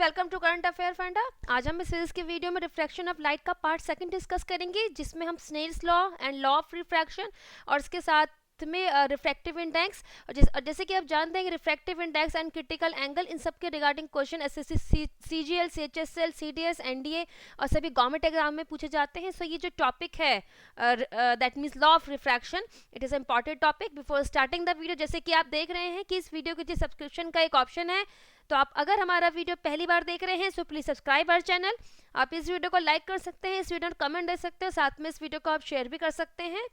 Welcome to current affair फंडा। आज हम इस सीरीज के वीडियो में रिफ्रैक्शन ऑफ लाइट का पार्ट सेकंड डिस्कस करेंगे, जिसमें हम Snell's law and law of refraction और इसके साथ में रिफ्रैक्टिव इंडेक्स और जैसे कि आप जानते हैं कि refractive index and critical angle in सब के regarding question SSC CGL CHSL CDS NDA और सभी गवर्नमेंट एग्जाम में पूछे जाते हैं। सो ये जो टॉपिक है that means law of refraction, it is important topic. Before starting the video, जैसे कि आप देख रहे हैं कि इस वीडियो के लिए सब्सक्रिप्शन का एक ऑप्शन है, तो आप अगर हमारा वीडियो पहली बार देख रहे हैं so please subscribe our channel. आप इस वीडियो को लाइक कर सकते हैं, इस वीडियो को कमेंट दे सकते हैं, साथ में इस वीडियो को आप शेयर भी कर सकते हैं।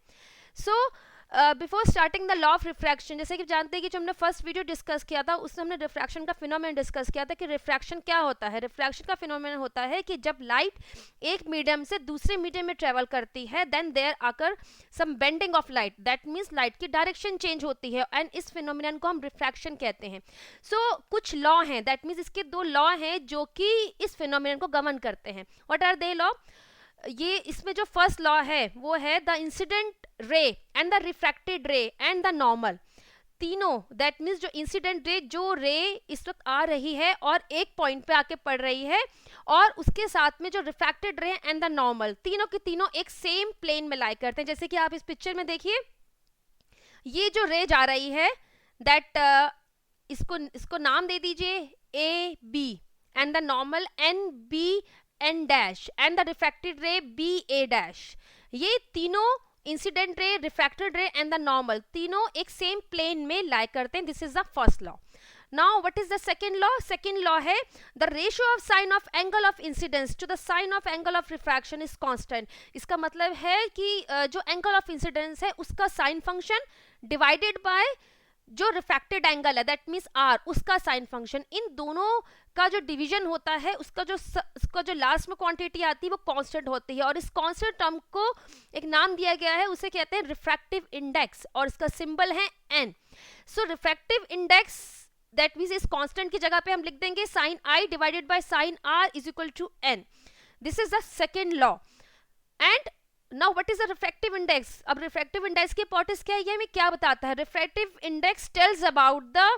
So before starting the law of refraction, जैसे कि जानते हैं कि जो हमने फर्स्ट वीडियो डिस्कस किया था उसमें हमने रिफ्रैक्शन का फिनोमेनन डिस्कस किया था कि रिफ्रैक्शन क्या होता है। रिफ्रैक्शन का फिनोमेनन होता है कि जब लाइट एक मीडियम से दूसरे मीडियम में ट्रेवल करती है, देन देयर आकर some bending of light, that means light की डायरेक्शन चेंज होती है, एंड इस फिनोमेनन को हम रिफ्रैक्शन कहते हैं। सो कुछ लॉ हैं, दैट मीन्स इसके दो लॉ हैं जो कि इस फिनोमेनन को गवर्न करते हैं। What are they law? ये इसमें जो फर्स्ट लॉ है वो है the incident ray and the refracted ray and the normal. तीनों, दैट मीन्स जो इंसिडेंट रे, जो रे इस वक्त आ रही है और एक पॉइंट पे आके पड़ रही है, और उसके साथ में जो refracted ray and the normal, तीनों के तीनों एक सेम प्लेन में लाई करते हैं। जैसे कि आप इस पिक्चर में देखिए, ये जो रे जा रही है दैट इसको नाम दे दीजिए A B, and the normal N B N dash, and the refracted ray B A dash. ये तीनों incident ray, refracted ray and the normal, तीनों एक सेम प्लेन में लाई करते हैं। This is the first law. Now what is the second law? Second law है the ratio of sine of angle of incidence to the sine of angle of refraction is constant. इसका मतलब है कि जो angle of incidence है उसका sine function divided by जो refracted angle है, दैट मीन्स आर, उसका साइन फंक्शन, इन दोनों का जो डिवीजन होता है उसका जो लास्ट में क्वांटिटी आती है वो कांस्टेंट होती है, और इस कांस्टेंट टर्म को एक नाम दिया गया है, उसे कहते हैं रिफ्रैक्टिव इंडेक्स, और इसका सिंबल है N. So refractive index that means इस कांस्टेंट की जगह पे हम लिख देंगे sine I divided by sine R is equal to N. This is the second law. And now what is the refractive index? अब रिफ्रैक्टिव इंडेक्स की importance क्या है, ये हमें क्या बताता है? Refractive index tells about the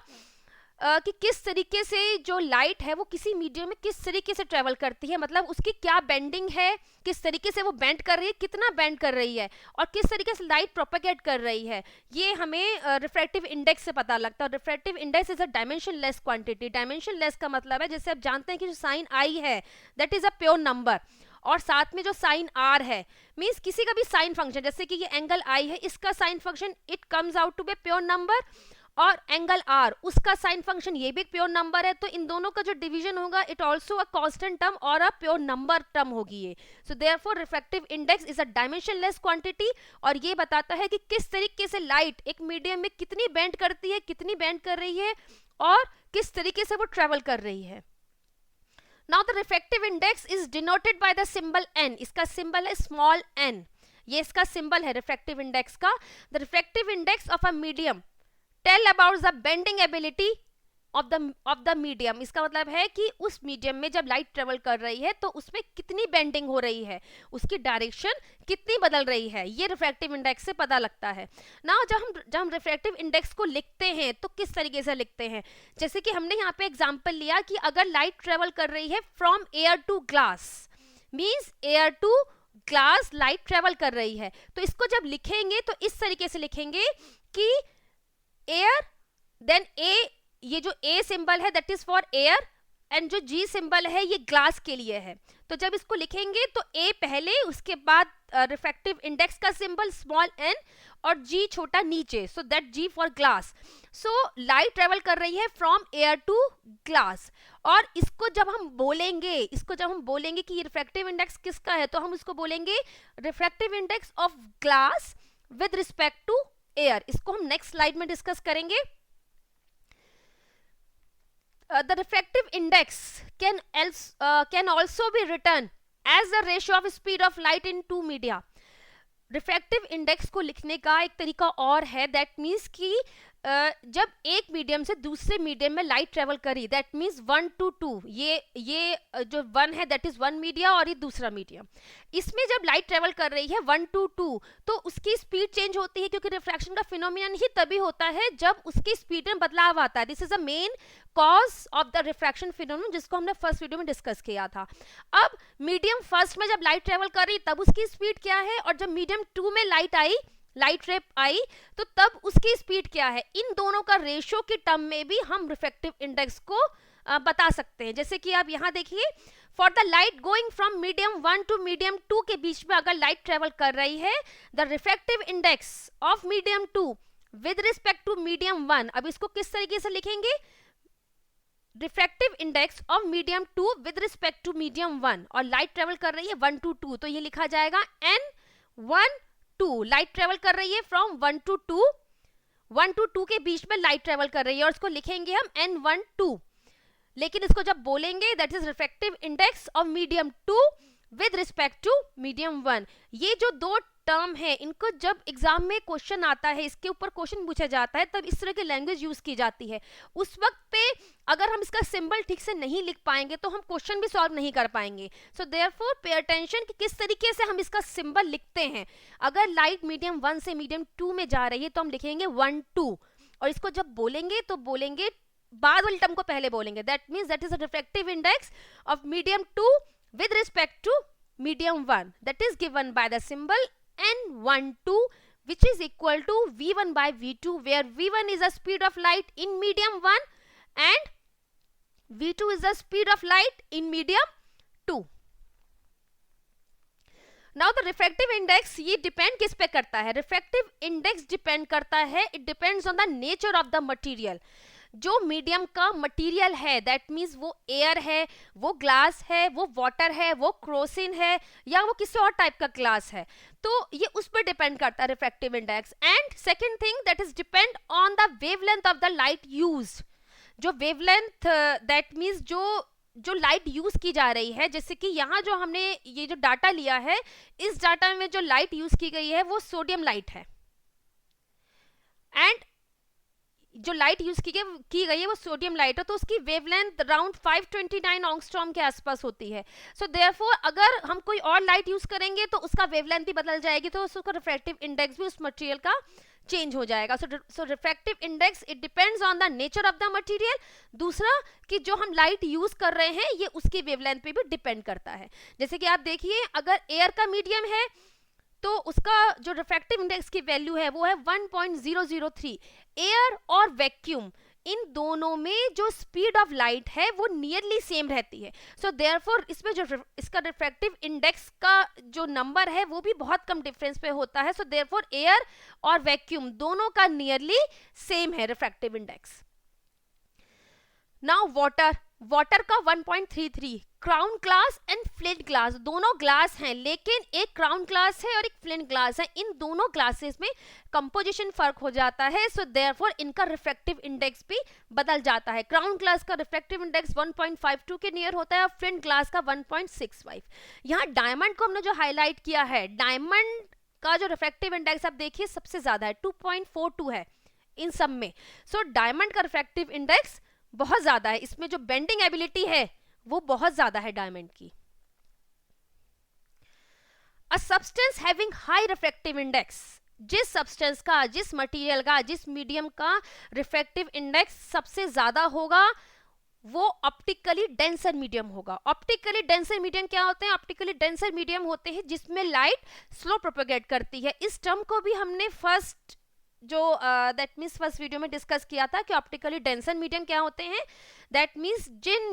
कि किस तरीके से जो लाइट है वो किसी मीडियम में किस तरीके से ट्रेवल करती है, मतलब उसकी क्या बेंडिंग है, किस तरीके से वो बेंड कर रही है, कितना बेंड कर रही है, और किस तरीके से लाइट प्रोपेगेट कर रही है, ये हमें रिफ्रैक्टिव इंडेक्स से पता लगता है। Refractive index is a dimension less quantity. Dimension less का मतलब है, जैसे आप जानते हैं कि जो साइन आई है that is a pure number, और साथ में जो साइन आर है मीन्स किसी का भी साइन फंक्शन, जैसे कि ये एंगल आई है, इसका sine function it comes out to be pure number, और एंगल आर उसका साइन फंक्शन ये भी एक प्योर नंबर है, तो इन दोनों का जो डिवीजन होगा it also a constant term और अ प्योर नंबर टर्म होगी ये। So therefore refractive index is a dimensionless quantity, और ये बताता है कि किस तरीके से लाइट एक मीडियम में कितनी बेंड करती है, कितनी बेंड कर रही है, और किस तरीके से वो ट्रेवल कर रही है। Now the refractive index is denoted by the symbol n. इसका सिंबल है स्मॉल n, ये इसका सिंबल है रिफ्रैक्टिव इंडेक्स का। The refractive index of a medium tell about the bending ability of the medium। इसका मतलब है कि उस मीडियम में जब लाइट ट्रेवल कर रही है तो उसमें कितनी बेंडिंग हो रही है, उसकी डायरेक्शन कितनी बदल रही है, ये रिफ्रैक्टिव इंडेक्स से पता लगता है ना। जब हम रिफ्रैक्टिव इंडेक्स को लिखते हैं तो किस तरीके से लिखते हैं, जैसे कि हमने यहाँ पे एग्जांपल लिया कि अगर लाइट ट्रेवल कर रही है from air to glass, means air to glass light travel कर रही है, तो इसको जब लिखेंगे तो इस तरीके से लिखेंगे कि एयर, देन ए, ये जो ए सिंबल है that is for air, and जो जी सिंबल है ये ग्लास के लिए है। तो जब इसको लिखेंगे तो ए पहले, उसके बाद रिफ्रैक्टिव इंडेक्स का सिंबल स्मॉल एन, और जी छोटा नीचे, so that G for glass. So light travel कर रही है फ्रॉम एयर टू ग्लास, और इसको जब हम बोलेंगे कि ये रिफ्रैक्टिव इंडेक्स किसका है, तो हम इसको बोलेंगे refractive index of glass with respect to air. इसको हम नेक्स्ट स्लाइड में डिस्कस करेंगे। The refractive index can also be written as the ratio of speed of light in two media। Refractive index को लिखने का एक तरीका और है, दैट मीन्स कि जब एक मीडियम से दूसरे मीडियम में लाइट ट्रेवल करी, दैट मीन्स 1 to 2, ये जो 1 है दैट इज 1 मीडिया और ये दूसरा मीडियम, इसमें जब लाइट ट्रेवल कर रही है 1 to 2 तो उसकी स्पीड चेंज होती है, क्योंकि रिफ्रैक्शन का फिनोमिनन ही तभी होता है जब उसकी स्पीड में बदलाव आता है. This is a main cause of the refraction phenomenon, जिसको हमने फर्स्ट वीडियो में डिस्कस किया था. अब मीडियम फर्स्ट में जब लाइट ट्रेवल कर रही तब उसकी स्पीड क्या है, और जब मीडियम 2 में लाइट रे आई तो तब उसकी स्पीड क्या है. इन दोनों का रेशियो की टर्म में भी हम रिफ्रैक्टिव इंडेक्स को बता सकते हैं. जैसे कि आप यहां देखिए, for the light going from medium 1 to medium 2 के बीच में अगर लाइट ट्रेवल कर रही है, the refractive index of medium 2 with respect to medium 1, अब इसको किस तरीके से लिखेंगे, refractive index of medium 2 with respect to medium 1, और लाइट ट्रेवल कर रही है 1 to 2, तो ये लिखा जाएगा n1 2. लाइट ट्रेवल कर रही है फ्रॉम 1 to 2, 1 to 2 के बीच में लाइट ट्रेवल कर रही है, और इसको लिखेंगे हम n1 2. लेकिन इसको जब बोलेंगे that is refractive index of medium 2 with respect to medium 1. ये जो दो टर्म है, इनको जब एग्जाम में क्वेश्चन आता है, इसके ऊपर क्वेश्चन पूछा जाता है, तब इस तरह की लैंग्वेज यूज की जाती है. उस वक्त पे अगर हम इसका सिंबल ठीक से नहीं लिख पाएंगे तो हम क्वेश्चन भी सॉल्व नहीं कर पाएंगे. सो देयरफॉर पे अटेंशन कि किस तरीके से हम इसका सिंबल लिखते हैं. अगर लाइट मीडियम 1 से मीडियम 2 में जा रही है तो हम लिखेंगे 1 2, और इसको जब बोलेंगे तो बोलेंगे बाद वाली टर्म को पहले बोलेंगे. That means that is a refractive index of medium 2 with respect to medium 1, that is given by the symbol n12, which is equal to v1 by v2, where v1 is the speed of light in medium 1 and v2 is the speed of light in medium 2. Now the refractive index ये depend किस पे करता है, refractive index depend करता है, it depends on the nature of the material. जो medium का material है, दैट मीन्स वो एयर है, वो ग्लास है, वो वाटर है, वो क्रोसिन है, या वो किसी और टाइप का ग्लास है, तो ये उस पर डिपेंड करता है refractive index. And second thing that is depend on the wavelength of the light used. जो वेवलेंथ दैट मीन्स जो लाइट यूज की जा रही है, जैसे कि यहाँ जो हमने ये जो डाटा लिया है, इस डाटा में जो लाइट यूज की गई है वो सोडियम लाइट है, एंड जो लाइट यूज की गई है वो सोडियम लाइट है, तो उसकी वेवलेंथ अराउंड 529 एंगस्ट्रॉम के आसपास होती है. सो देयरफॉर अगर हम कोई और लाइट यूज करेंगे तो उसका वेवलेंथ भी बदल जाएगी, तो उसका रिफ्रैक्टिव इंडेक्स भी उस मटेरियल का चेंज हो जाएगा. So refractive index it depends on the nature of the material. दूसरा कि जो हम लाइट यूज कर रहे हैं ये उसकी वेवलेंथ पे भी डिपेंड करता है. जैसे कि आप देखिए, अगर एयर का मीडियम है तो उसका जो रिफ्रैक्टिव इंडेक्स की वैल्यू है वो है 1.003. एयर और वैक्यूम, इन दोनों में जो स्पीड ऑफ लाइट है वो नियरली सेम रहती है. सो देयरफॉर इसमें जो इसका रिफ्रैक्टिव इंडेक्स का जो नंबर है वो भी बहुत कम डिफरेंस पे होता है. सो देयरफॉर एयर और वैक्यूम दोनों का नियरली सेम है रिफ्रैक्टिव इंडेक्स. नाउ वाटर का 1.33. Crown glass and flint glass, दोनों ग्लास हैं, लेकिन एक क्राउन ग्लास है और एक फ्लिंट ग्लास है. इन दोनों ग्लासेस में कंपोजिशन फर्क हो जाता है. सो देयरफॉर इनका रिफ्रैक्टिव इंडेक्स भी बदल जाता है. क्राउन ग्लास का रिफ्रैक्टिव इंडेक्स 1.52 के नियर होता है और फ्लिंट ग्लास का 1.65. यहाँ डायमंड को हमने जो हाईलाइट किया है, डायमंड का जो रिफ्रैक्टिव इंडेक्स आप देखिए सबसे ज्यादा है, 2.42 है इन सब में. सो डायमंड का रिफ्रैक्टिव इंडेक्स बहुत ज्यादा है, इसमें जो बेंडिंग एबिलिटी है वो बहुत ज्यादा है डायमंड की. A substance having high refractive index, जिस सब्सटेंस का, जिस मटेरियल का, जिस मीडियम का रिफ्रैक्टिव इंडेक्स सबसे ज्यादा होगा वो ऑप्टिकली डेंसर मीडियम होगा. ऑप्टिकली डेंसर मीडियम क्या होते हैं? ऑप्टिकली डेंसर मीडियम होते हैं जिसमें लाइट स्लो प्रोपेगेट करती है. इस टर्म को भी हमने first that means first video में डिस्कस किया था कि ऑप्टिकली डेंसर मीडियम क्या होते हैं. दैट मीन्स जिन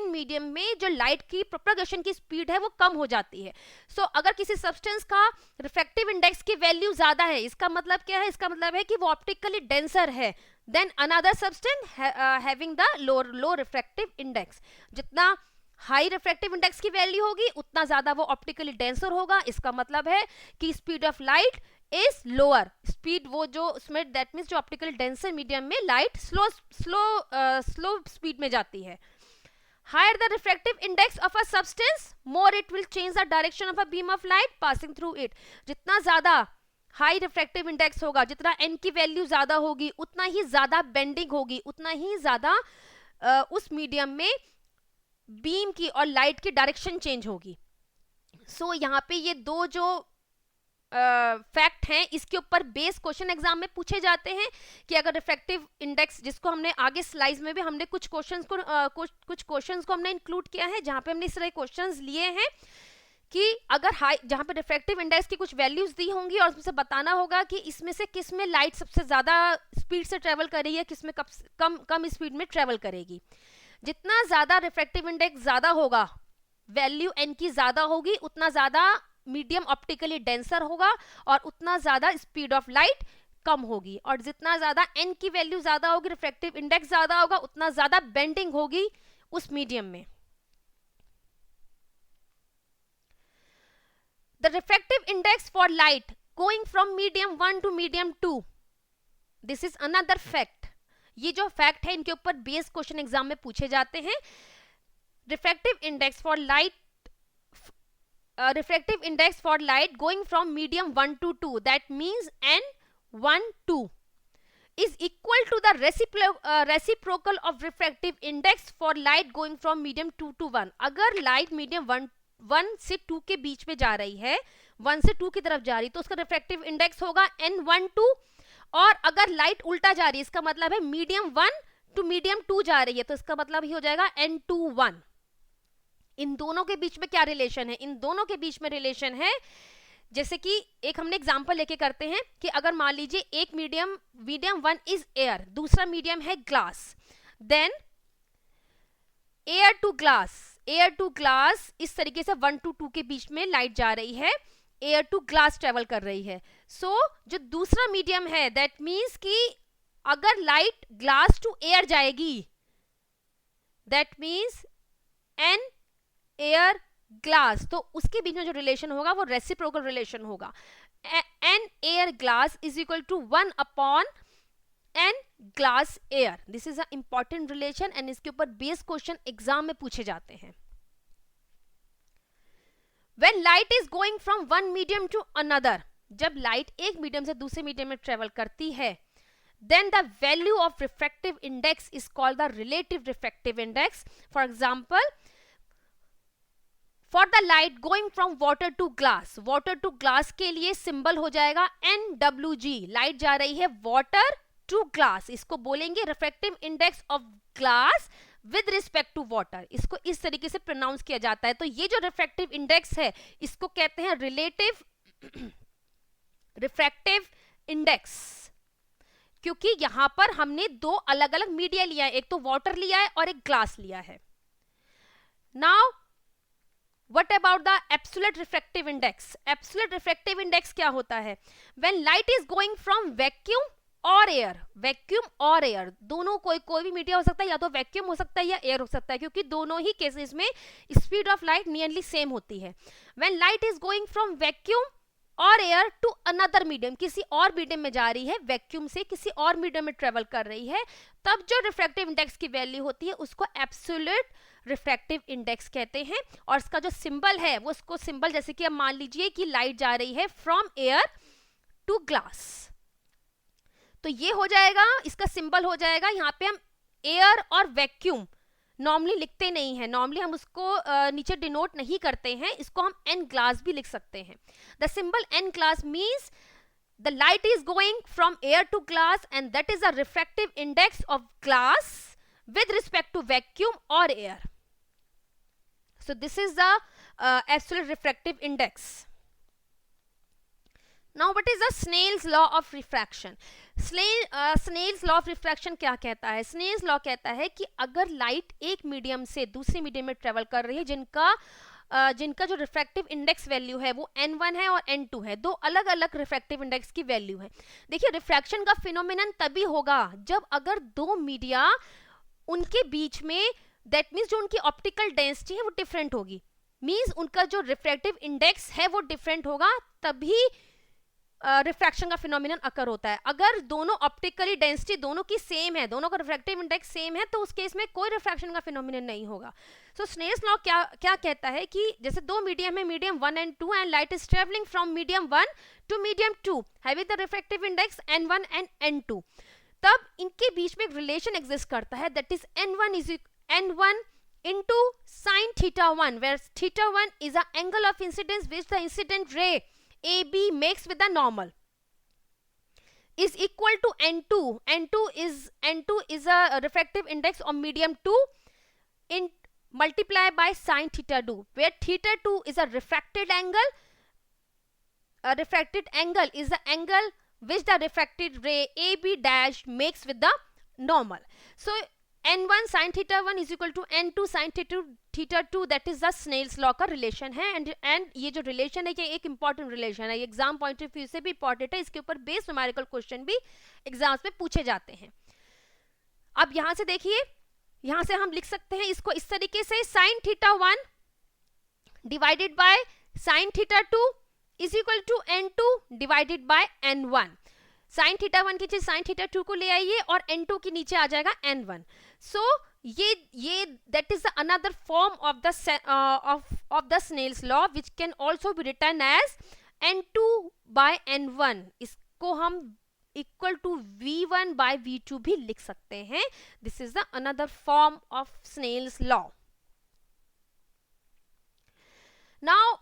मीडियम में जो लाइट की प्रोपेगेशन की स्पीड है वो कम हो जाती है. सो अगर किसी सब्सटेंस का रिफ्रैक्टिव इंडेक्स की वैल्यू ज्यादा है, इसका मतलब क्या है? इसका मतलब है कि वो ऑप्टिकली डेंसर है then another substance having the low refractive index. जितना हाई रिफ्रैक्टिव इंडेक्स की वैल्यू होगी उतना ज्यादा वो ऑप्टिकली डेंसर होगा. इसका मतलब है कि speed of light is lower. Speed वो जो उसमें दैट मीन्स जो ऑप्टिकली डेंसर मीडियम में लाइट स्लो स्पीड में जाती है. Higher the refractive index of a substance more it will change the direction of a beam of light passing through it. जितना ज्यादा हाई रिफ्रैक्टिव इंडेक्स होगा, जितना n की value ज्यादा होगी उतना ही ज्यादा बेंडिंग होगी, उतना ही ज्यादा उस मीडियम में बीम की और लाइट की डायरेक्शन चेंज होगी। सो यहाँ पे ये दो जो फैक्ट हैं इसके ऊपर बेस क्वेश्चन एग्जाम में पूछे जाते हैं कि अगर रिफ्रैक्टिव इंडेक्स, जिसको हमने आगे स्लाइड्स में भी हमने कुछ क्वेश्चंस को हमने इंक्लूड किया है जहां पे हमने इस तरह क्वेश्चंस लिए हैं कि अगर हाई, जहां पे रिफ्रैक्टिव इंडेक्स की कुछ वैल्यूज दी होंगी और उसमें से बताना होगा कि इसमें से किस में लाइट सबसे ज्यादा स्पीड से ट्रेवल करेगी या किस में कम स्पीड में ट्रेवल करेगी। जितना ज्यादा रिफ्रैक्टिव इंडेक्स ज्यादा होगा, वैल्यू n की ज्यादा होगी, उतना ज्यादा मीडियम ऑप्टिकली डेंसर होगा और उतना ज्यादा स्पीड ऑफ लाइट कम होगी। और जितना ज्यादा n की वैल्यू ज्यादा होगी, रिफ्रैक्टिव इंडेक्स ज्यादा होगा, उतना ज्यादा बेंडिंग होगी उस मीडियम में। The refractive index for light going from medium 1 to medium 2, this is another fact। ये जो फैक्ट है इनके ऊपर बेस क्वेश्चन एग्जाम में पूछे जाते हैं। Refractive index for light going from medium 1 to 2, that means n1 2 is equal to the reciprocal of refractive index for light going from medium 2 to 1। अगर लाइट मीडियम 1 से 2 के बीच में जा रही है, 1 से 2 की तरफ जा रही, तो उसका रिफ्रैक्टिव इंडेक्स होगा n12। और अगर लाइट उल्टा जा रही है, इसका मतलब है मीडियम 1 टू मीडियम 2 जा रही है, तो इसका मतलब ही हो जाएगा n21। इन दोनों के बीच में क्या रिलेशन है? इन दोनों के बीच में रिलेशन है, जैसे कि एक हमने एग्जांपल लेके करते हैं कि अगर मान लीजिए एक मीडियम 1 इज एयर, दूसरा मीडियम है glass, then air to glass इस तरीके से 1 to 2 के बीच में लाइट जा रही है, एयर टू ग्लास ट्रेवल कर रही है। सो जो दूसरा मीडियम है, दैट मीन्स कि अगर लाइट ग्लास टू एयर जाएगी, that means N air glass, तो उसके बीच में जो रिलेशन होगा वो रेसिप्रोकल रिलेशन होगा। N air glass is equal to 1 upon N glass air. This is a important relation and इसके ऊपर बेस क्वेश्चन एग्जाम में पूछे जाते हैं। When light is going from one medium to another, जब लाइट एक medium से दूसरे मीडियम में ट्रेवल करती है, then the value of refractive index is called the relative refractive index। For example, for the light going from water to glass के लिए symbol हो जाएगा NWG। लाइट जा रही है water to glass, इसको बोलेंगे refractive index of glass with respect to water. इसको इस तरीके से प्रोनाउंस किया जाता है। तो ये जो रिफ्रैक्टिव इंडेक्स है इसको कहते हैं रिलेटिव रिफ्रैक्टिव इंडेक्स, क्योंकि यहां पर हमने दो अलग अलग मीडिया लिया है, एक तो वाटर लिया है और एक ग्लास लिया है। Now what about the absolute refractive index? Absolute refractive index क्या होता है? When light is going from vacuum और एयर, वैक्यूम और एयर दोनों, कोई भी मीडिया हो सकता है, या तो वैक्यूम हो सकता है या एयर हो सकता है, क्योंकि दोनों ही केसेस में speed of light nearly same होती है। When light is going from vacuum और एयर टू अनदर मीडियम, किसी और मीडियम में जा रही है, वैक्यूम से किसी और मीडियम में ट्रेवल कर रही है, तब जो रिफ्रैक्टिव इंडेक्स की वैल्यू होती है उसको एब्सोल्यूट रिफ्रैक्टिव इंडेक्स कहते हैं। और इसका जो सिंबल है वो, उसको सिंबल, जैसे कि अब मान लीजिए कि लाइट जा रही है फ्रॉम एयर टू ग्लास, तो ये हो जाएगा, इसका सिंबल हो जाएगा, यहाँ पे हम एयर और वैक्यूम नॉर्मली लिखते नहीं है, नॉर्मली हम उसको नीचे डिनोट नहीं करते हैं, इसको हम एन ग्लास भी लिख सकते हैं। The symbol N glass means the light is going from air to glass and that is a refractive index of glass with respect to vacuum और air. So this is the absolute refractive index. Now what is the Snell's law of refraction? Snell's law of refraction क्या कहता है? Snell's law कहता है कि अगर light एक medium से दूसरे मीडियम में ट्रेवल कर रही है जिनका जो रिफ्रैक्टिव इंडेक्स वैल्यू है वो n1 है और n2 है, दो अलग अलग रिफ्रैक्टिव इंडेक्स की वैल्यू है। देखिए रिफ्रैक्शन का फिनोमिनन तभी होगा जब अगर दो मीडिया उनके बीच में, दैट मीन्स जो उनकी ऑप्टिकल डेंसिटी है वो डिफरेंट होगी, मीन्स उनका जो रिफ्रैक्टिव इंडेक्स है वो डिफरेंट होगा, तभी रिफ्रैक्शन का फिनोमिनन अकर होता है। अगर दोनों ऑप्टिकली डेंसिटी दोनों की सेम है, दोनों का रिफ्रैक्टिव इंडेक्स सेम है, तो उस केस में कोई रिफ्रैक्शन का फिनोमिनन नहीं होगा। सो स्नेल्स लॉ क्या कहता है कि जैसे दो मीडियम है, medium 1 and 2 and light is travelling from medium 1 to medium 2 having the refractive index n1 and n2, तब इनके बीच में एक रिलेशन एग्जिस्ट करता है, that is n1 into sin theta 1, where theta 1 is the angle of incidence which the incident ray AB makes with the normal, is equal to n2. n2 is a refractive index of medium 2 in multiply by sin theta 2, where theta 2 is a refracted angle. A refracted angle is the angle which the refracted ray AB dash makes with the normal. So n1 sin theta 1 is equal to n2 sin theta 2, that is the Snell's law का relation है. And ये जो relation है ये एक important relation है, exam point of view से भी इंपॉर्टेंट है, इसके ऊपर बेस्ड न्यूमेरिकल क्वेश्चन भी एग्जाम्स में पूछे जाते हैं. अब यहां से देखिए, यहां से हम लिख सकते हैं इसको इस तरीके से, sin theta 1 divided by sin theta 2 is equal to n2 divided by n1. sin theta 1 की चीज sin थीटा 2 को ले आइए और n2 के नीचे आ जाएगा n1. सो ये that is another form of the Snell's law which can also be written as n2 by n1. इसको हम equal to v1 bye v2 भी लिख सकते हैं. This is the another form of Snell's law. Now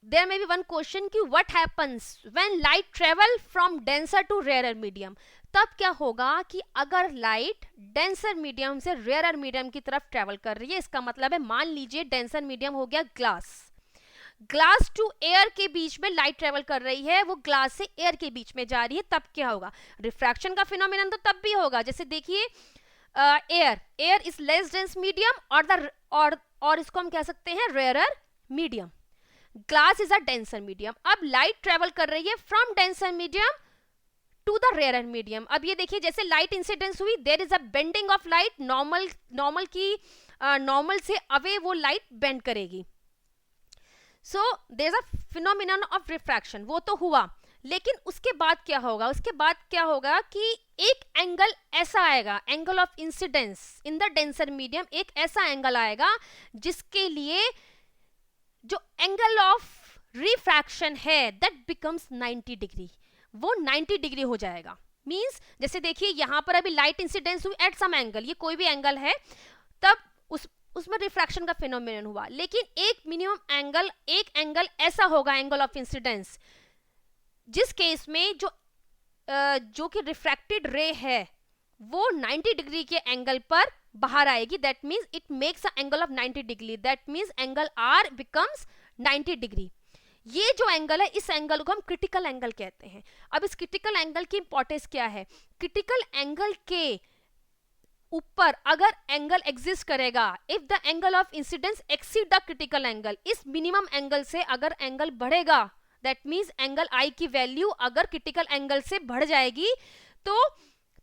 there may be one question कि what happens when light travel from denser to rarer medium. तब क्या होगा कि अगर लाइट डेंसर मीडियम से रेयर मीडियम की तरफ ट्रेवल कर रही है, इसका मतलब है मान लीजिए डेंसर मीडियम हो गया ग्लास टू एयर के बीच में लाइट ट्रेवल कर रही है, वो ग्लास से एयर के बीच में जा रही है, तब क्या होगा? रिफ्रैक्शन का फिनोमिनन तो तब भी होगा, जैसे देखिए air is less dense medium और इसको हम कह सकते हैं rarer medium. Glass is a denser medium. अब लाइट ट्रेवल कर रही है from denser medium to the rarer medium. अब ये देखिए जैसे लाइट इंसिडेंस हुई, there is a bending of light, normal से अवे वो लाइट बेंड करेगी. So there is a phenomenon of refraction, वो तो हुआ, लेकिन उसके बाद क्या होगा? उसके बाद क्या होगा कि एक एंगल ऐसा आएगा, angle of incidence in the denser medium, एक ऐसा एंगल आएगा जिसके लिए जो एंगल ऑफ रिफ्रैक्शन है दैट बिकम्स 90 डिग्री, वो 90 डिग्री हो जाएगा. मींस जैसे देखिए यहां पर अभी लाइट इंसिडेंस हुई एट सम एंगल, ये कोई भी एंगल है, तब उसमें रिफ्रैक्शन का फिनोमिनन हुआ, लेकिन एक मिनिमम एंगल, एक एंगल ऐसा होगा एंगल ऑफ इंसिडेंस, जिस केस में जो कि रिफ्रैक्टेड रे है वो 90 डिग्री के एंगल पर बाहर आएगी. That means it makes a angle of 90 degree, that means angle R becomes 90 degree. ये जो एंगल है, इस एंगल को हम क्रिटिकल एंगल कहते हैं. अब इस क्रिटिकल एंगल की इंपॉर्टेंस क्या है? क्रिटिकल एंगल के ऊपर अगर एंगल एग्जिस्ट करेगा, if the angle of incidence exceed the critical angle, इस मिनिमम एंगल से अगर एंगल बढ़ेगा, दैट मीन्स एंगल आई की वैल्यू अगर क्रिटिकल एंगल से बढ़ जाएगी, तो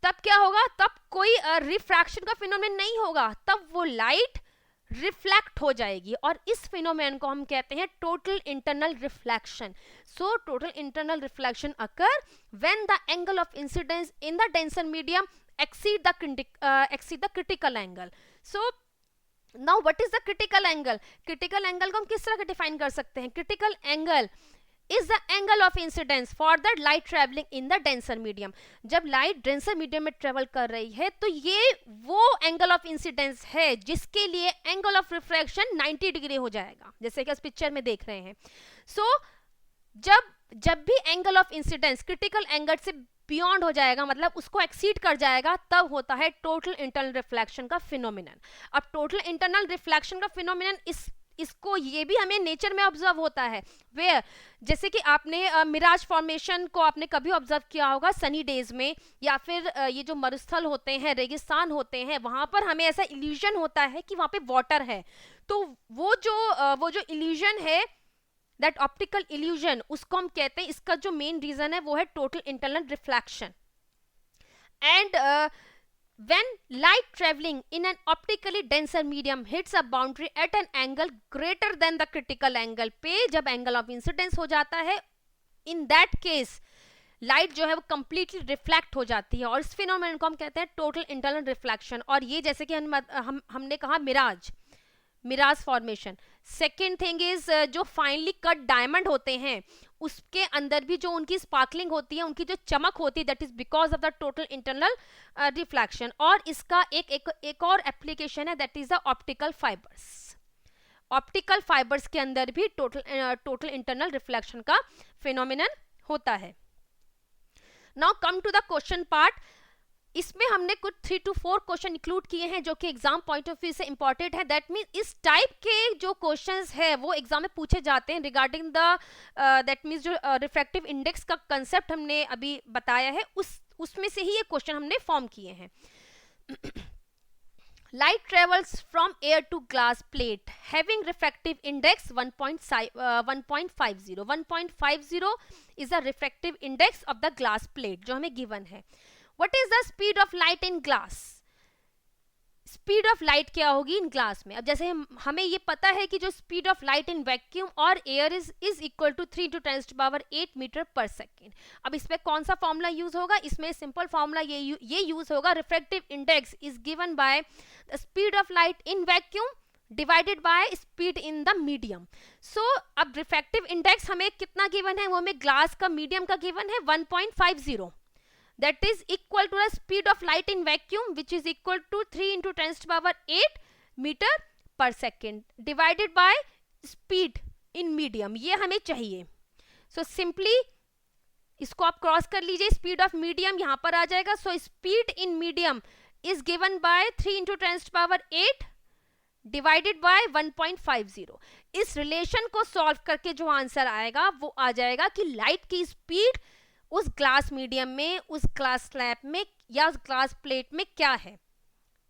तब क्या होगा? तब कोई रिफ्रैक्शन का फिनोमेन नहीं होगा, तब वो लाइट रिफ्लेक्ट हो जाएगी, और इस फिनोमेन को हम कहते हैं total internal reflection. So total internal reflection occur when the angle of incidence in the denser medium exceed the critical angle. So now what is the critical angle? Critical angle को हम किस तरह का define कर सकते हैं? critical angle is the angle of incidence for the light traveling in the denser medium. जब light denser medium में ट्रेवल कर रही है तो ये वो एंगल ऑफ इंसिडेंस है जिसके लिए एंगल ऑफ रिफ्रैक्शन 90 डिग्री हो जाएगा, जैसे कि इस पिक्चर में देख रहे हैं. सो जब भी angle of incidence critical angle से बियॉन्ड हो जाएगा, मतलब उसको एक्सीड कर जाएगा, तब होता है टोटल इंटरनल रिफ्लेक्शन का फिनोमिनन. अब टोटल इंटरनल रिफ्लेक्शन का फिनोमिनन इसको ये भी हमें नेचर में ऑब्जर्व होता है, वेयर जैसे कि आपने मिराज फॉर्मेशन को आपने कभी ऑब्जर्व किया होगा सनी डेज में, या फिर ये जो मरुस्थल होते हैं, रेगिस्तान होते हैं, वहां पर हमें ऐसा इल्यूजन होता है कि वहां पे वाटर है. तो वो जो इल्यूजन है, दैट ऑप्टिकल इल्यूजन, उसको हम कहते हैं, इसका जो मेन रीजन है वो है total internal reflection. And when light traveling in an optically denser medium hits a boundary at an angle greater than the critical angle, पे जब angle of incidence हो जाता है, in that case लाइट जो है वो कंप्लीटली रिफ्लेक्ट हो जाती है, और इस फिनोमेनन को हम कहते हैं टोटल इंटरनल रिफ्लेक्शन. और ये जैसे कि हमने कहा mirage formation. Second thing is जो फाइनली कट डायमंड होते हैं उसके अंदर भी जो उनकी स्पार्कलिंग होती है, उनकी जो चमक होती है, that is because of the total internal reflection. और इसका एक और एप्लीकेशन है, that is the optical fibres. Optical fibres के अंदर भी टोटल इंटरनल रिफ्लेक्शन का फिनोमिनन होता है। Now come to the question part. इसमें हमने कुछ 3 to 4 क्वेश्चन इंक्लूड किए हैं जो कि एग्जाम पॉइंट ऑफ व्यू से इंपॉर्टेंट है। दैट मीन इस टाइप के जो क्वेश्चंस है वो एग्जाम में पूछे जाते हैं रिगार्डिंग द दैट मीन्स जो रिफ्रैक्टिव इंडेक्स का कंसेप्ट हमने अभी बताया है, उसमें से ही ये क्वेश्चन हमने फॉर्म किए हैं। Light travels from air to glass plate having refractive index 1.50. 1.50 is the refractive index of the glass plate जो हमें given है। What is the speed of light in glass? Speed of light क्या होगी in glass में? अब जैसे हमें ये पता है कि जो speed of light in vacuum और air is equal to 3 × 10⁸ metre per second. अब इसमें कौन सा फॉर्मूला यूज होगा? इसमें सिंपल फॉर्मूला ये यूज होगा, refractive index is given by the speed of light in vacuum divided by speed in the medium. So अब रिफ्रैक्टिव इंडेक्स हमें कितना गिवन है? वो हमें ग्लास का मीडियम का गिवन है 1.50, that is equal to the speed of light in vacuum which is equal to 3 × 10⁸ meter per second divided by speed in medium। ये हमें चाहिए। so simply इसको आप क्रॉस कर लीजिए, स्पीड ऑफ मीडियम यहाँ पर आ जाएगा। so speed in medium is given by 3 × 10⁸ divided by 1.50। इस रिलेशन को सॉल्व करके जो आंसर आएगा वो आ जाएगा कि लाइट की स्पीड उस ग्लास मीडियम में, उस ग्लास स्लैब में या उस ग्लास प्लेट में क्या है।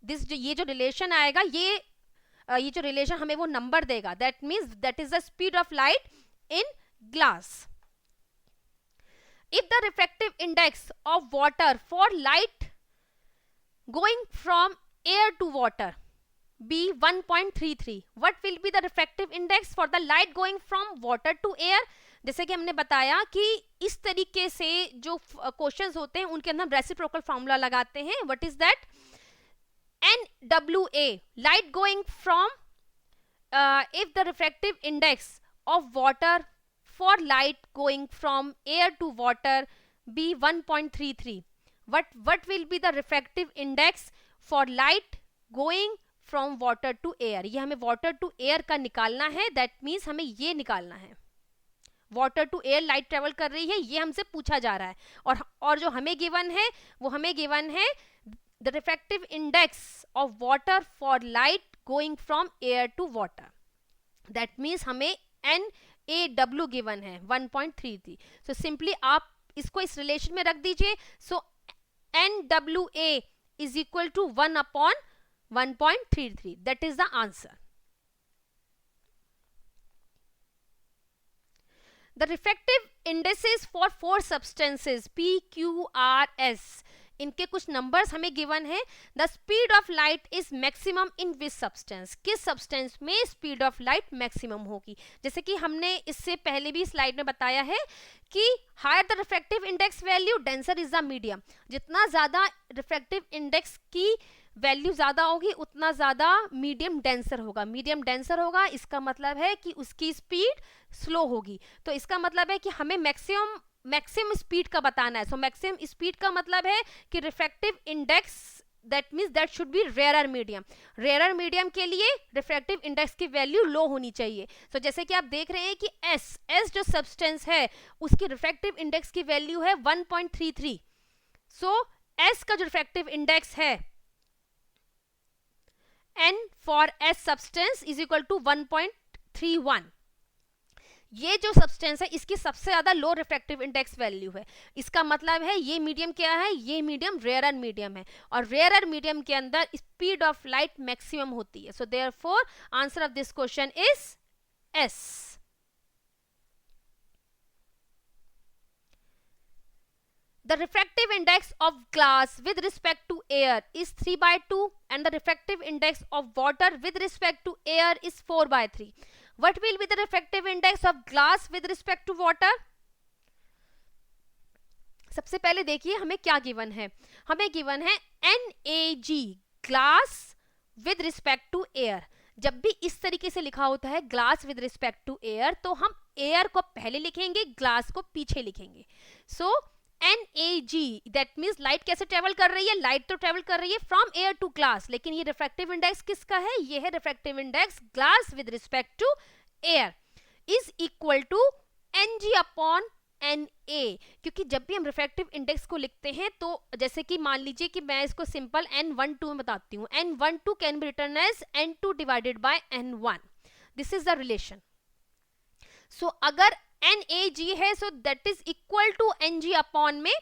ये जो रिलेशन आएगा, ये जो रिलेशन हमें वो नंबर देगा, that means that is the speed of light in glass. If the refractive index of water for light going from air to water be 1.33, what will be the refractive index for the light going from water to air? जैसे कि हमने बताया कि इस तरीके से जो questions होते हैं उनके अंदर हम रेसिप्रोकल फॉर्मूला लगाते हैं। What is that? NWA, light going from if the refractive index of water for light going from air to water be 1.33, what will be the refractive index for light going from water to air? ये हमें water to air का निकालना है, that means हमें ये निकालना है। Water to air light travel कर रही है, ये हमसे पूछा जा रहा है। और जो हमें गिवन है वो हमें गिवन है the refractive index of water for light going from air to water, that means हमें NAW गिवन है 1.33। सो सिंपली आप इसको इस रिलेशन में रख दीजिए। So NWA is equal to 1/1.33, that is the answer. The refractive indices for 4 substances P, Q, R, S, इनके कुछ नंबर्स हमें गिवन है। The speed of light is maximum in which substance? किस सब्सटेंस में speed of light maximum होगी? जैसे कि हमने इससे पहले भी स्लाइड में बताया है कि higher the refractive index value denser is the medium. जितना ज्यादा रिफ्रैक्टिव इंडेक्स की वैल्यू ज्यादा होगी उतना ज्यादा मीडियम डेंसर होगा। मीडियम डेंसर होगा इसका मतलब है कि उसकी स्पीड स्लो होगी। तो इसका मतलब है कि हमें मैक्सिमम स्पीड का बताना है। सो मैक्सिमम स्पीड का मतलब है कि refractive index that means that should be rare medium. Rare medium के लिए रिफ्रैक्टिव इंडेक्स की वैल्यू लो होनी चाहिए। तो जैसे कि आप देख रहे हैं कि एस जो सब्सटेंस है उसकी रिफ्रैक्टिव इंडेक्स की वैल्यू है 1.33। सो एस का जो रिफ्रैक्टिव इंडेक्स है N for S substance is equal to 1.31। ये जो सब्सटेंस है इसकी सबसे ज्यादा लो रिफ्रैक्टिव इंडेक्स वैल्यू है। इसका मतलब है ये मीडियम क्या है? ये मीडियम रेयर मीडियम है और रेयर मीडियम के अंदर स्पीड ऑफ लाइट मैक्सिमम होती है। So therefore answer of this question is S। The refractive index of glass with respect to air is 3/2 and the refractive index of water with respect to air is 4/3. What will be the refractive index of glass with respect to water? सबसे पहले देखिए हमें क्या गिवन है। हमें given है NAG glass with respect to air। जब भी इस तरीके से लिखा होता है glass with respect to air, तो हम एयर को पहले लिखेंगे, ग्लास को पीछे लिखेंगे. सो NAG, दैट मीन्स लाइट कैसे ट्रेवल कर रही है, लाइट तो ट्रेवल कर रही है फ्रॉम एयर टू ग्लास, लेकिन ये रिफ्रैक्टिव इंडेक्स किसका है, ये है refractive index glass with respect to air is equal to NG upon NA. क्योंकि जब भी हम रिफ्रैक्टिव इंडेक्स को लिखते हैं तो जैसे कि मान लीजिए कि मैं इसको सिंपल N12 में बताती हूँ, N12 can be written as N2 divided by N1. This is the relation. So अगर NAG है, so that is equal to NG upon में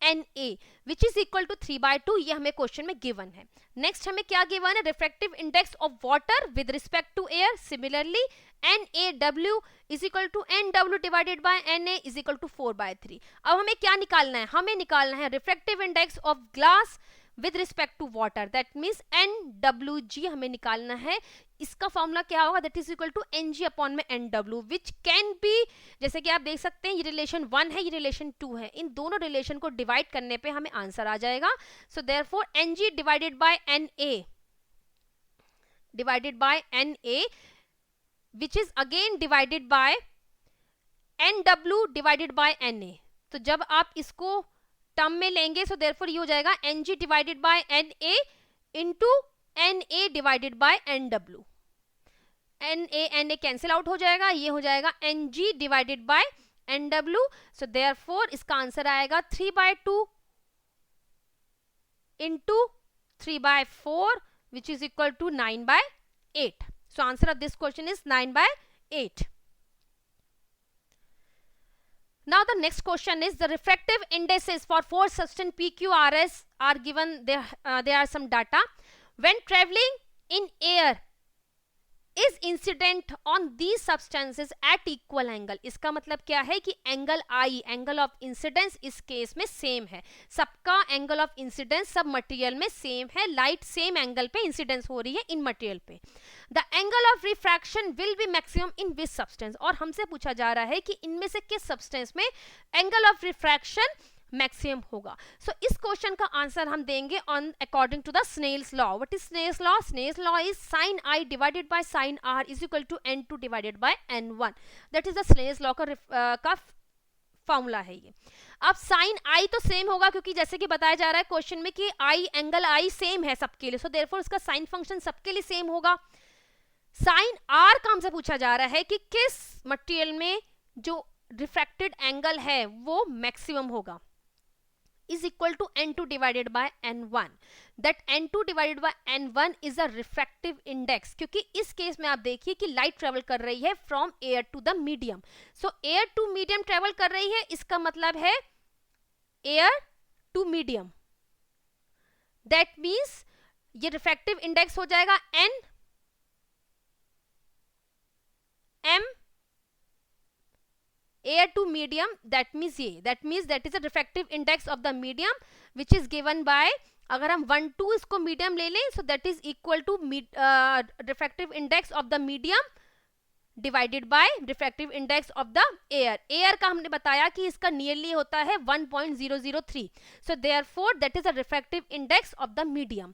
NA which is equal to 3/2. ये हमें क्वेश्चन में गिवन है. नेक्स्ट हमें क्या गिवन है, refractive index of water with respect to air. Similarly NAW is equal to NW divided by NA is equal to 4/3. अब हमें क्या निकालना है, हमें निकालना है refractive index of glass with respect to water, that means NWG हमें निकालना है. इसका फॉर्मूला क्या होगा, that is equal to NG upon में NW विच कैन बी, जैसे कि आप देख सकते हैं ये रिलेशन 1 है, ये रिलेशन 2 है, इन दोनों रिलेशन को डिवाइड करने पे हमें आंसर आ जाएगा. So therefore NG divided by NA which is again divided by NW divided by NA. तो जब आप इसको टर्म में लेंगे, सो देयरफॉर ये हो जाएगा NG divided by NA into NA divided by NW. NA cancel out हो जाएगा, ये हो जाएगा NG divided by NW. So therefore इसका आंसर आएगा 3/2 into 3/4 which is equal to 9/8. So answer of this question is 9/8. Now the next question is the refractive indices for 4 substance PQRS are given. There are some data. When traveling in air is incident on these substances at equal angle. इसका मतलब क्या है कि angle I, angle of incidence इस case में same है. सबका angle of incidence सब मटेरियल में सेम है. लाइट सेम एंगल पे इंसिडेंस हो रही है इन मटेरियल पे. The angle of refraction will be maximum in which substance. और हमसे पूछा जा रहा है कि इनमें से किस सब्सटेंस में एंगल ऑफ रिफ्रैक्शन मैक्सिमम होगा. सो इस क्वेश्चन का आंसर हम देंगे on according to the Snell's law. What is Snell's law? Snell's law is sin I divided by sin R is equal to N2 divided by N1. That is the Snell's law का formula है ये. अब sin I तो same होगा क्योंकि जैसे कि बताया जा रहा है क्वेश्चन में कि I एंगल I सेम है सबके लिए, सो देयरफॉर इसका साइन फंक्शन सबके लिए सेम होगा. sin R का हमसे पूछा जा रहा है कि किस मटेरियल में जो रिफ्रैक्टेड एंगल है वो मैक्सिमम होगा, is equal to N2 divided by N1. That N2 divided by N1 is a refractive index. क्योंकि इस केस में आप देखिए कि लाइट ट्रेवल कर रही है from air to the medium. So air to medium travel कर रही है, इसका मतलब है air to medium. That means ये रिफ्रैक्टिव इंडेक्स हो जाएगा N M air to medium. That means that is a refractive index of the medium which is given by, अगर हम 1-2 इसको मीडियम ले लें, so that is equal to refractive index of the medium divided by refractive index of the air. Air का हमने बताया कि इसका नियरली होता है 1.003. So therefore that is a refractive index of the medium.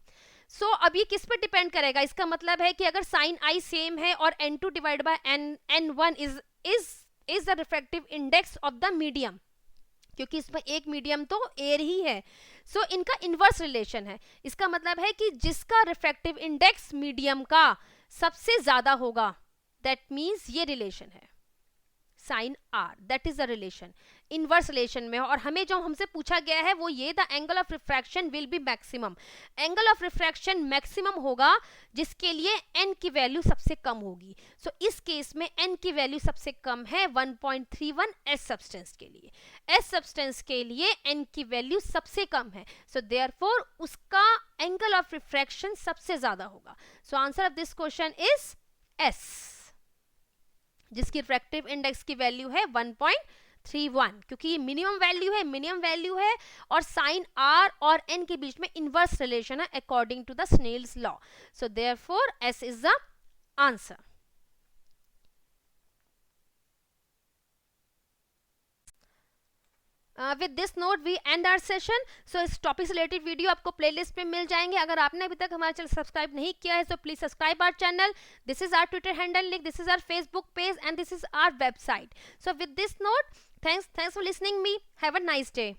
So अब ये किस पे डिपेंड करेगा, इसका मतलब है कि अगर साइन आई सेम है और N2 divide by N1 is the refractive index of the medium, क्योंकि इसमें एक मीडियम तो एयर ही है. सो इनका इनवर्स रिलेशन है. इसका मतलब है कि जिसका रिफ्रैक्टिव इंडेक्स मीडियम का सबसे ज्यादा होगा, दैट मीन्स ये रिलेशन है sine R, that is the relation inverse relation में. और हमें जो हमसे पूछा गया है वो ये, the angle of refraction will be maximum. Angle of refraction maximum होगा जिसके लिए n की वैल्यू सबसे कम होगी. सो इस केस में n की वैल्यू सबसे कम है 1.31 S सब्सटेंस के लिए. S सब्सटेंस के लिए n की वैल्यू सबसे कम है. सो देयरफॉर उसका एंगल ऑफ रिफ्रैक्शन सबसे ज्यादा होगा. So answer of this question is S, जिसकी रिफ्रैक्टिव इंडेक्स की वैल्यू है 1.31, क्योंकि ये मिनिमम वैल्यू है और साइन आर और एन के बीच में इनवर्स रिलेशन है according to the Snell's law. So therefore S is the answer. With this note we end our session. So इस टॉपिक से रिलेटेड वीडियो आपको प्लेलिस्ट में मिल जाएंगे। अगर आपने अभी तक हमारा चैनल सब्सक्राइब नहीं किया है तो please subscribe our channel. This is our Twitter handle link, this is our Facebook page and this is our website. So with this note, thanks for listening me, have a nice day.